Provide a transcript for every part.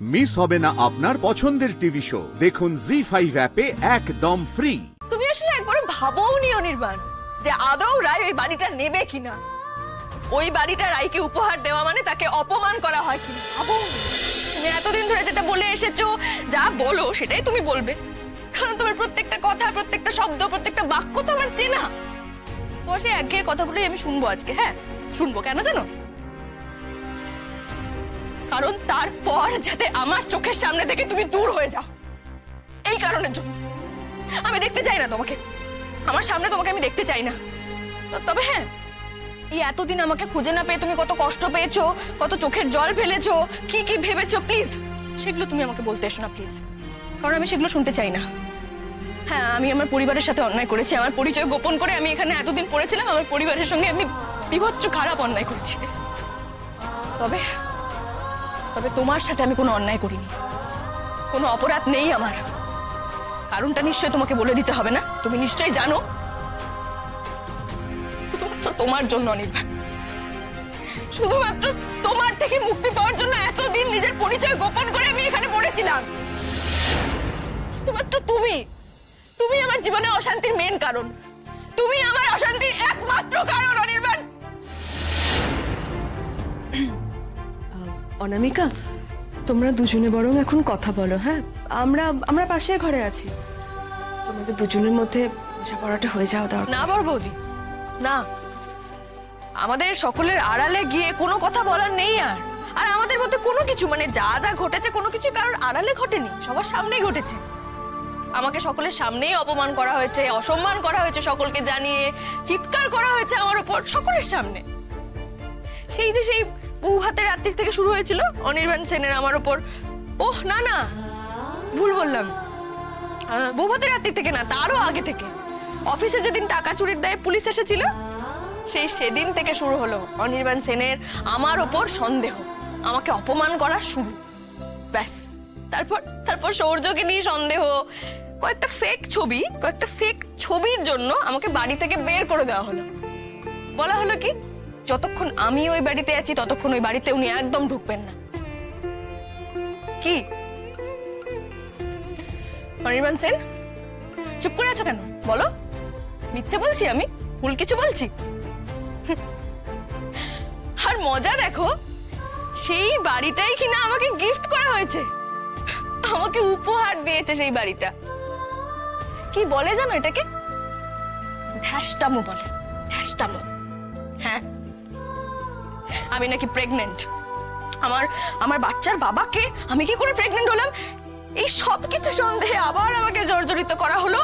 Miss হবে না আপনার পছন্দের টিভি শো। দেখুন জি5 অ্যাপে একদম ফ্রি। তুমি আসলে একবার ভাবোনি অনির্বাণ যে আদৌ রায় ওই বাড়িটা নেবে কিনা। ওই বাড়িটা রায়কে উপহার দেওয়া মানে তাকে অপমান করা হয় কিনা ভাবো। তুমি এতদিন ধরে যেটা বলে এসেছো, যা বলো সেটাই তুমি বলবে, কারণ তোমার প্রত্যেকটা কথা, প্রত্যেকটা শব্দ, প্রত্যেকটা বাক্য তো আমার চেনা। তোমার সেই একঘেয়ে কথাগুলোই আমি শুনবো আজকে। হ্যাঁ শুনবো, কেন জানো? কারণ তারপর যাতে আমার চোখের সামনে থেকে তুমি দূর হয়ে যাও, এই কারণের জন্য। আমি দেখতে চাই না তোমাকে, আমার সামনে তোমাকে আমি দেখতে চাই না। তবে হ্যাঁ, এই এতদিন আমাকে খুঁজে না পেয়ে তুমি কত কষ্ট পেয়েছো, কত চোখের জল ফেলেছো, কি কি ভেবেছো, প্লিজ সেগুলো তুমি আমাকে বলতে এসো না প্লিজ, কারণ আমি সেগুলো শুনতে চাই না। হ্যাঁ, আমি আমার পরিবারের সাথে অন্যায় করেছি, আমার পরিচয় গোপন করে আমি এখানে এতদিন পড়েছিলাম, আমার পরিবারের সঙ্গে আমি বিভৎস খারাপ অন্যায় করেছি। তবে তবে তোমার সাথে আমি কোনো অন্যায় করিনি, কোনো অপরাধ নেই আমার। কারণটা নিশ্চয়ই তোমাকে বলে দিতে হবে না, তুমি নিশ্চয়ই জানো। শুধুমাত্র তোমার জন্য অনির্বাণ, শুধুমাত্র তোমার থেকে মুক্তি পাওয়ার জন্য এতদিন নিজের পরিচয় গোপন করে আমি এখানে পড়েছিলাম। শুধুমাত্র তুমি, তুমি আমার জীবনে অশান্তির মেন কারণ, তুমি আমার অশান্তির একমাত্র কারণ অনির্বাণ। অনামিকা, তোমরা দুজনে বরং এখন কথা বলো। হ্যাঁ, আমরা পাশের ঘরে আছি, তোমাদের দুজনের মধ্যে বোঝাপড়াটা হয়ে যাওয়া দরকার। না বড় বৌদি, না, আমাদের সকলের আড়ালে গিয়ে কোনো কথা বলার নেই। আর আমাদের মধ্যে কোনো কিছু, মানে যা যা ঘটেছে কোনো কিছু কারোর আড়ালে ঘটেনি, সবার সামনেই ঘটেছে। আমাকে সকলের সামনেই অপমান করা হয়েছে, অসম্মান করা হয়েছে, সকলকে জানিয়ে চিৎকার করা হয়েছে আমার উপর সকলের সামনে। সেই যে সেই বউ হাতের রাত্রি থেকে শুরু হয়েছিল অনির্বাণ সেনের আমার উপর। ওহ না না, ভুল বললাম, বউ হাতের রাত্রি থেকে না, তারও আগে থেকে। অফিসে যেদিন টাকা চুরির দায়ে পুলিশ এসেছিল, সেদিন থেকে শুরু হলো অনির্বাণ সেনের আমার ওপর সন্দেহ, আমাকে অপমান করা শুরু। ব্যাস, তারপর সৌর্যকে নিয়ে সন্দেহ, কয়েকটা ফেক ছবির জন্য আমাকে বাড়ি থেকে বের করে দেওয়া হলো। বলা হলো কি, যতক্ষণ আমি ওই বাড়িতে আছি ততক্ষণ ওই বাড়িতে উনি একদম ঢুকবেন না। কি অনির্বাণ সেন, চুপ করে আছো কেন? বলো, মিথ্যে বলছি আমি? ভুল কিছু বলছি? আর মজা দেখো, সেই বাড়িটাই কিনা আমাকে গিফট করা হয়েছে, আমাকে উপহার দিয়েছে সেই বাড়িটা। কি বলে জানো এটাকে? ধ্যাসটামো বলে, ধ্যাসটামো। হ্যাঁ, আমি নাকি প্রেগনেন্ট, আমার বাচ্চার বাবাকে আমি কি করে প্রেগনেন্ট হলাম, এই সব কিছু সন্দেহে আবার আমাকে জর্জরিত করা হলো,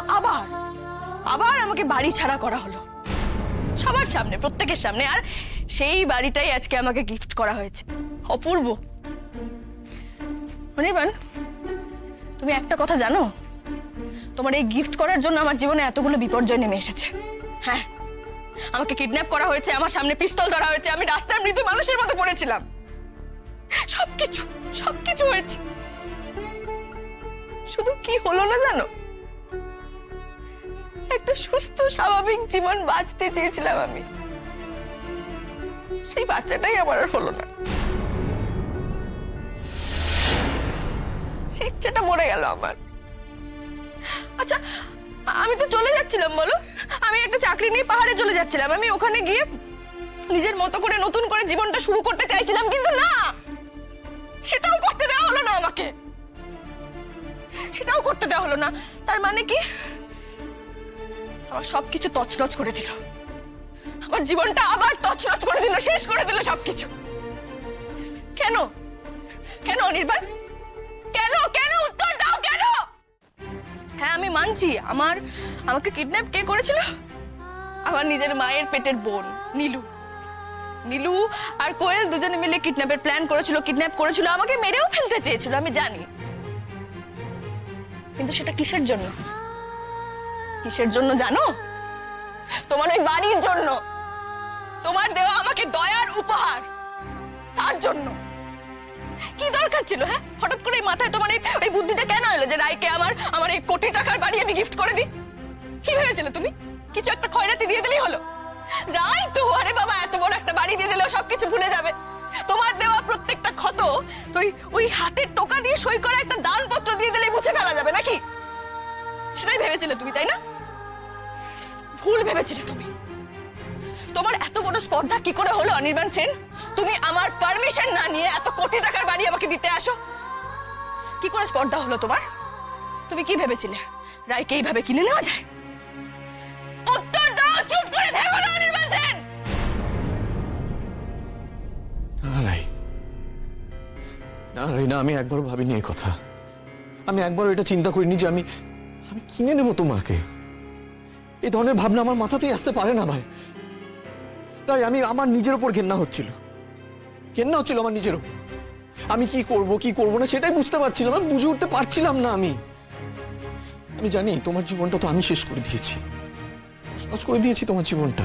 আবার আমাকে বাড়ি ছাড়া করা হলো সবার সামনে, প্রত্যেকের সামনে। আর সেই বাড়িটাই আজকে আমাকে গিফট করা হয়েছে। অপূর্ব। অনির্বাণ, তুমি একটা কথা জানো? তোমার এই গিফট করার জন্য আমার জীবনে এতগুলো বিপর্যয় নেমে এসেছে। হ্যাঁ, আমাকে কিডন্যাপ করা হয়েছে, আমার সামনে পিস্তল ধরা হয়েছে, আমি রাস্তার মৃত মানুষের মতো পড়েছিলাম, সবকিছু হয়েছে। শুধু কি হলো না জানো? একটা সুস্থ স্বাভাবিক জীবন বাঁচতে চেয়েছিলাম আমি, সেই বাচ্চাটাই আমার আর হলো না। সেই ইচ্ছাটা মরে গেল আমার। আচ্ছা, আমি তো চলে যাচ্ছিলাম, বলো, আমি একটা চাকরি নিয়ে পাহাড়ে চলে যাচ্ছিলাম, আমি ওখানে গিয়ে নিজের মতো করে নতুন করে জীবনটা শুরু করতে চাইছিলাম, কিন্তু না, সেটাও করতে দেওয়া হলো না আমাকে, সেটাও করতে দেওয়া হলো না। তার মানে কি, আমার সবকিছু তছনছ করে দিল, আমার জীবনটা আবার তছনছ করে দিল, শেষ করে দিল সবকিছু। কেন কেন অনির্বাণ, কেন? উত্তর দাও, কেন? হ্যাঁ, আমি মানছি, আমাকে কিডন্যাপ কে করেছিল? আমার নিজের মায়ের পেটের বোন নীলু আর কোয়েল দুজনে মিলে কিডন্যাপের প্ল্যান করেছিল, আমাকে মেরেও ফেলতে চেয়েছিল, আমি জানি। কিন্তু সেটা কিসের জন্য জানো? তোমার ওই বাড়ির জন্য, তোমার দেওয়া আমাকে দয়ার উপহার, তার জন্য। কি দরকার ছিল? হ্যাঁ, হঠাৎ করে মাথায় তোমার এই বুদ্ধিটা কেন এলো যে রায়কে আমার এই কোটি টাকার বাড়ি আমি গিফট করে দিই? কি ভেবেছিল তুমি? কিছু একটা খয়রাতি দিয়ে দিলেই হলো? রায় তো, আরে বাবা, এত বড় একটা বাড়ি দিয়ে দিলেও সবকিছু ভুলে যাবে। তোমার দেওয়া প্রত্যেকটা ক্ষত ওই হাতের টোকা দিয়ে সই করা একটা দানপত্র দিয়ে দিলে মুছে ফেলা যাবে নাকি? সেটাই ভেবেছিলে তুমি, তাই না? ভুল ভেবেছিলে তুমি। তোমার এত বড় স্পর্ধা কি করে হলো অনির্বাণ সেন? তুমি আমার পারমিশন না নিয়ে এত কোটি টাকার বাড়ি আমাকে দিতে আসো? কি করে স্পর্ধা হলো তোমার? তুমি কি ভেবেছিলে রায়কে এইভাবে কিনে নেওয়া যায়? উত্তর দাও, চুপ করে থেকো না অনির্বাণ সেন। না রাই, না, আমি একবারও ভাবিনি এই কথা। আমি একবারও এটা চিন্তা করিনি যে আমি কিনে নেবো তোমাকে। এই ধরনের ভাবনা আমার মাথাতেই আসতে পারে না ভাই। তাই আমার নিজের উপর ঘেন্না হচ্ছিল আমার নিজের উপর। আমি কি করব না সেটাই বুঝতে পারছিলাম, আমি বুঝে উঠতে পারছিলাম না। আমি জানি তোমার জীবনটা তো আমি শেষ করে দিয়েছি, তোমার জীবনটা।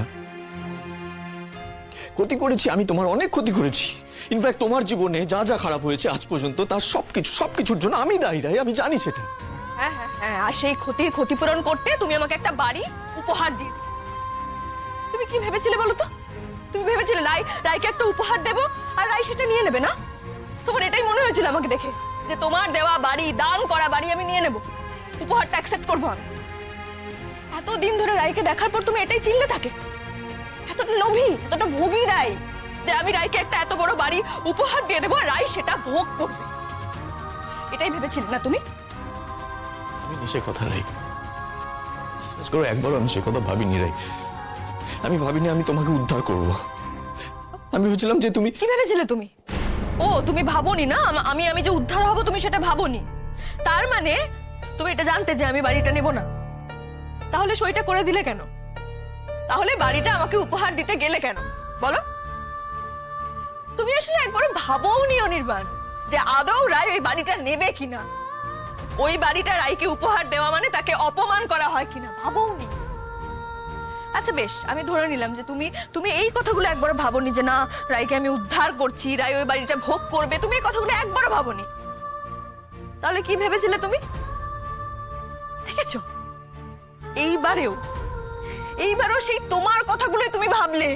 ক্ষতি করেছি আমি, তোমার অনেক ক্ষতি করেছি। ইনফ্যাক্ট তোমার জীবনে যা যা খারাপ হয়েছে আজ পর্যন্ত তার সবকিছুর জন্য আমি দায়ী। আমি জানি সেটা। হ্যাঁ, আর সেই ক্ষতির ক্ষতিপূরণ করতে তুমি আমাকে একটা বাড়ি উপহার দিয়ে দিলে। তুমি কি ভেবেছিলে বলো তো? তুমি ভেবেছিলে রায়কে একটা উপহার দেবো আর রায় সেটা নিয়ে নেবে না? তোমার এটাই মনে হয়েছিল আমাকে দেখে, যে তোমার দেওয়া বাড়ি, দান করা বাড়ি আমি নিয়ে নেব, উপহারটা অ্যাকসেপ্ট করবো আমি? এতদিন ধরে রায়কে দেখার পর তুমি এটাই চিনলে থাকে? এতটা লোভী, এতটা ভোগী রায় যে আমি রায়কে একটা এত বড় বাড়ি উপহার দিয়ে দেবো আর রায় সেটা ভোগ করবে, এটাই ভেবেছিলে না তুমি? আমি সে কথা রাই, বিশ্বাস করো, একবারও আমি সে কথা ভাবিনি রাই। আমি ভাবিনি আমি তোমাকে উদ্ধার করব। আমি ভেবেছিলাম যে তুমি। কি ভেবেছিলে তুমি? ও, তুমি ভাবোনি না আমি যে উদ্ধার হব, তুমি সেটা ভাবোনি। তার মানে তুমি এটা জানতে যে আমি বাড়িটা নেব না। তাহলে সইটা করে দিলে কেন? তাহলে বাড়িটা আমাকে উপহার দিতে গেলে কেন বলো? তুমি আসলে একবারও ভাবোনি অনির্বাণ যে আদৌ রায় ওই বাড়িটা নেবে কিনা, ওই বাড়িটা রায়কে উপহার দেওয়া মানে তাকে অপমান করা হয় কিনা, ভাবোনি। আচ্ছা বেশ, আমি ধরে নিলাম যে তুমি এই কথাগুলো একবারও ভাবোনি যে না রায়কে আমি উদ্ধার করছি, রায় ওই বাড়িটা ভোগ করবে, তুমি এই কথাগুলো একবারও ভাবোনি। তাহলে কি ভেবেছিলে তুমি? দেখেছো, এইবারেও সেই তোমার কথাগুলোই তুমি ভাবলে।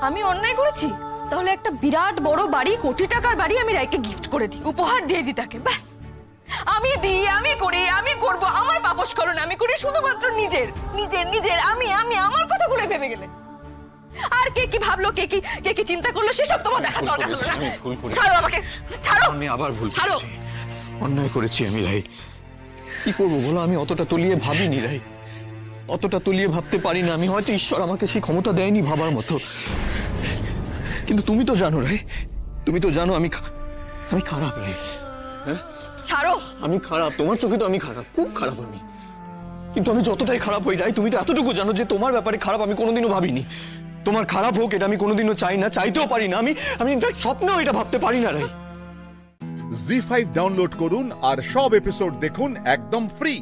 আমি অন্যায় করেছি, তাহলে একটা বিরাট বড় বাড়ি, কোটি টাকার বাড়ি আমি রায়কে গিফট করে দিই, উপহার দিয়ে দিই তাকে, ব্যাস। আমি দিই, আমি করি, আমি করব, আমার পাপস্করণ আমি করি, শুধুমাত্র নিজের আমি আমার কথাগুলো ভেবে গেলে। আর কে কি ভাবলো, কে কি চিন্তা করলো সেসব তোমার দেখার দরকার হলো না। ছাড়ো আমাকে, ছাড়ো। আমি আবার ভুল করেছি, অন্যায় করেছি আমি রাই। কি করবো বলো, আমি অতটা তলিয়ে ভাবিনি রাই, অতটা তলিয়ে ভাবতে পারি না আমি। হয়তো ঈশ্বর আমাকে সেই ক্ষমতা দেয়নি ভাবার মতো। কিন্তু তুমি তো জানো রাই, তুমি তো জানো আমি খারাপ রাই। হ্যাঁ, ছাড়ো। আমি খারাপ, তোমার চোখে তো আমি খারাপ, খুব খারাপ আমি। কিন্তু আমি যতটাই খারাপ হই রাই, তুমি তো এতটুকু জানো যে তোমার ব্যাপারে খারাপ আমি কোনোদিনও ভাবিনি। তোমার খারাপ হোক এটা আমি কোনোদিনও চাই না, চাইতেও পারি না। আমি ইনফ্যাক্ট স্বপ্নেও এটা ভাবতে পারি না রাই। জি5 ডাউনলোড করুন আর সব এপিসোড দেখুন একদম ফ্রি।